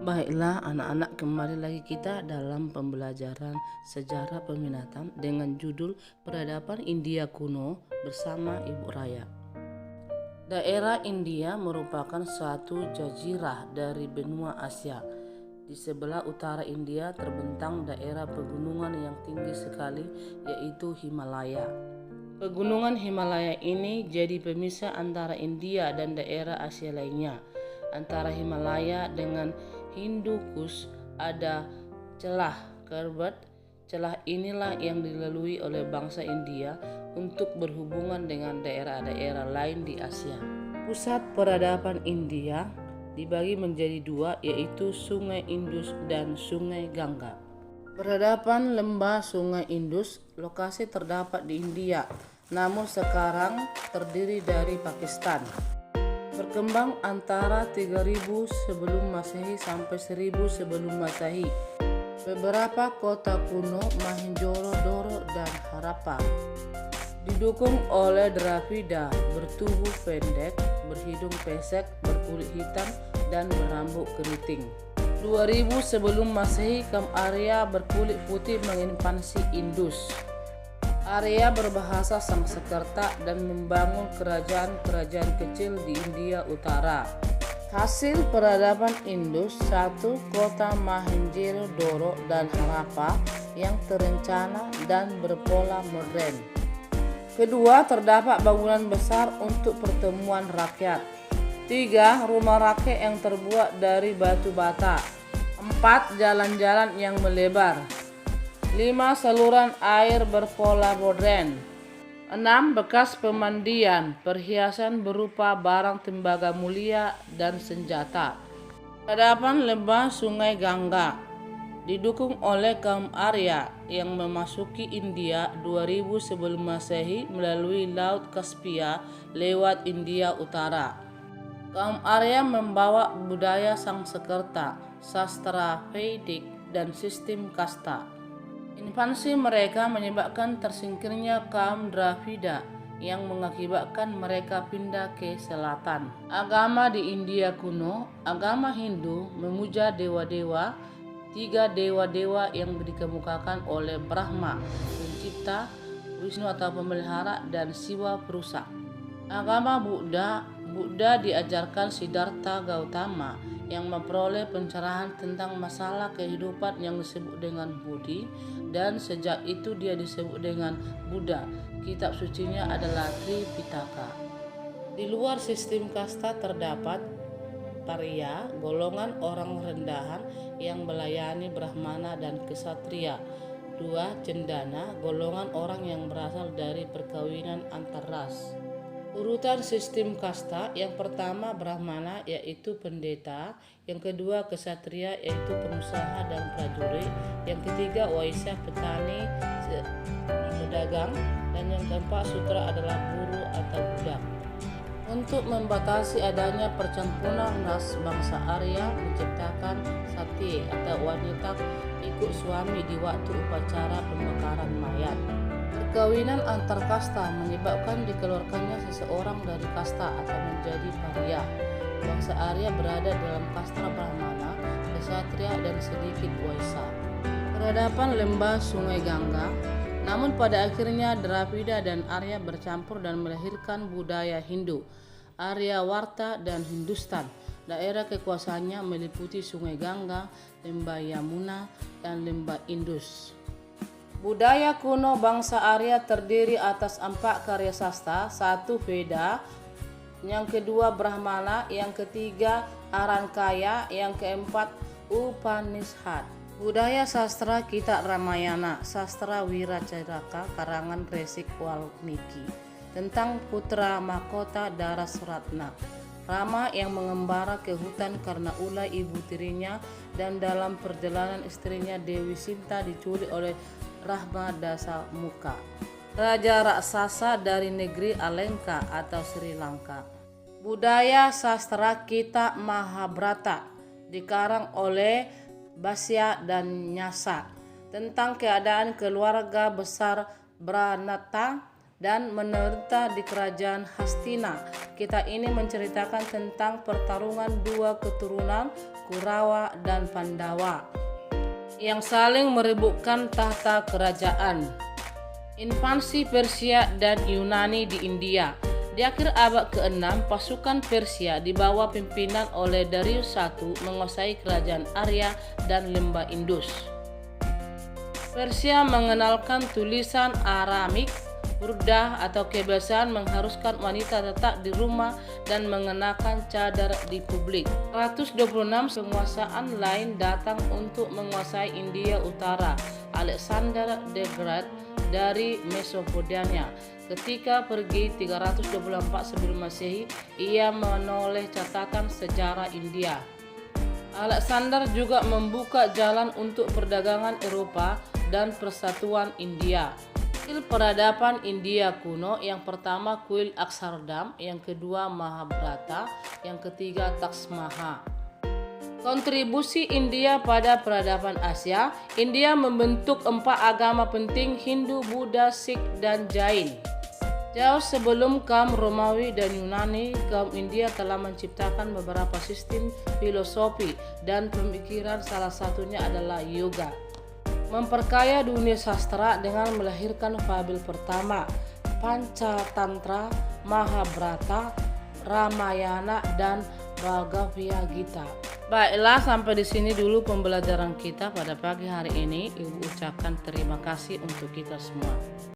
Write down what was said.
Baiklah anak-anak, kembali lagi kita dalam pembelajaran sejarah peminatan dengan judul Peradaban India Kuno bersama Ibu Raya. Daerah India merupakan suatu jazirah dari benua Asia. Di sebelah utara India terbentang daerah pegunungan yang tinggi sekali, yaitu Himalaya. Pegunungan Himalaya ini jadi pemisah antara India dan daerah Asia lainnya. Antara Himalaya dengan Hindu Kush ada celah Khyber. Celah inilah yang dilalui oleh bangsa India untuk berhubungan dengan daerah-daerah lain di Asia. Pusat peradaban India dibagi menjadi dua, yaitu Sungai Indus dan Sungai Gangga. Peradaban lembah Sungai Indus lokasi terdapat di India, namun sekarang terdiri dari Pakistan. Berkembang antara 3000 sebelum Masehi sampai 1000 sebelum Masehi. Beberapa kota kuno Mohenjo-daro dan Harappa. Didukung oleh Dravida bertubuh pendek, berhidung pesek, berkulit hitam, dan berambut keriting. 2000 sebelum Masehi kaum Arya berkulit putih menginvasi Indus. Arya berbahasa Sanskerta dan membangun kerajaan-kerajaan kecil di India Utara. Hasil peradaban Indus, satu kota Mohenjo-daro dan Harappa yang terencana dan berpola modern. Kedua, terdapat bangunan besar untuk pertemuan rakyat. Tiga, rumah rakyat yang terbuat dari batu bata. Empat, jalan-jalan yang melebar. 5. Saluran air berpola modern. 6. Bekas pemandian, perhiasan berupa barang tembaga mulia dan senjata. Peradaban lembah Sungai Gangga didukung oleh kaum Arya yang memasuki India 2000 sebelum Masehi melalui Laut Kaspia lewat India Utara. Kaum Arya membawa budaya Sanskerta, sastra Vedic, dan sistem kasta. Invasi mereka menyebabkan tersingkirnya kaum Dravida yang mengakibatkan mereka pindah ke selatan. Agama di India kuno, agama Hindu memuja dewa-dewa. 3 dewa-dewa yang dikemukakan oleh Brahma, pencipta, Wisnu atau pemelihara, dan Siwa perusak. Agama Buddha diajarkan Siddhartha Gautama yang memperoleh pencerahan tentang masalah kehidupan yang disebut dengan Budi, dan sejak itu dia disebut dengan Buddha. Kitab sucinya adalah Tripitaka. Di luar sistem kasta terdapat Pariya, golongan orang rendahan yang melayani Brahmana dan Ksatria. 2. Cendana, golongan orang yang berasal dari perkawinan antar ras. Urutan sistem kasta, yang pertama Brahmana yaitu pendeta, yang kedua Ksatria yaitu pengusaha dan prajurit, yang ketiga Waisya petani pedagang, dan yang keempat Sudra adalah buruh atau budak. Untuk membatasi adanya percampuran ras, bangsa Arya menciptakan sati atau wanita ikut suami di waktu upacara pembakaran mayat. Perkawinan antar kasta menyebabkan dikeluarkannya seseorang dari kasta atau menjadi paria. Bangsa Arya berada dalam kasta Brahmana, Ksatria, dan sedikit Waisya. Peradaban lembah Sungai Gangga. Namun pada akhirnya Dravida dan Arya bercampur dan melahirkan budaya Hindu, Aryawarta, dan Hindustan. Daerah kekuasaannya meliputi Sungai Gangga, Lembah Yamuna, dan Lembah Indus. Budaya kuno bangsa Arya terdiri atas 4 karya sastra. 1. Veda, yang kedua Brahmana, yang ketiga Arankaya, yang keempat Upanishad. Budaya sastra kitab Ramayana, sastra Wiracaraka karangan Resik Walmiki, tentang putra mahkota Darasratna, Rama yang mengembara ke hutan karena ulah ibu tirinya, dan dalam perjalanan istrinya Dewi Sinta diculik oleh Rahma Dasamuka, raja raksasa dari negeri Alenka atau Sri Lanka. Budaya sastra kitab Mahabharata dikarang oleh Basya dan Nyasa, tentang keadaan keluarga besar Branata, dan menderita di kerajaan Hastina. Kitab ini menceritakan tentang pertarungan dua keturunan Kurawa dan Pandawa yang saling merebutkan tahta kerajaan. Invasi Persia dan Yunani di India. Di akhir abad ke-6, pasukan Persia di bawah pimpinan oleh Darius I menguasai kerajaan Arya dan lembah Indus. Persia mengenalkan tulisan Aramik. Burdah atau kebiasaan mengharuskan wanita tetap di rumah dan mengenakan cadar di publik. 126 penguasaan lain datang untuk menguasai India Utara. Alexander the Great dari Mesopotamia. Ketika pergi 324 sebelum Masehi, ia menoleh catatan sejarah India. Alexander juga membuka jalan untuk perdagangan Eropa dan persatuan India. Kuil peradaban India kuno, yang pertama kuil Akshardham, yang kedua Mahabharata, yang ketiga Taj Mahal. Kontribusi India pada peradaban Asia. India membentuk 4 agama penting: Hindu, Buddha, Sikh, dan Jain. Jauh sebelum kaum Romawi dan Yunani, kaum India telah menciptakan beberapa sistem filosofi dan pemikiran, salah satunya adalah yoga. Memperkaya dunia sastra dengan melahirkan fabel pertama, Pancatantra, Mahabharata, Ramayana, dan Bhagavad Gita. Baiklah, sampai di sini dulu pembelajaran kita pada pagi hari ini. Ibu ucapkan terima kasih untuk kita semua.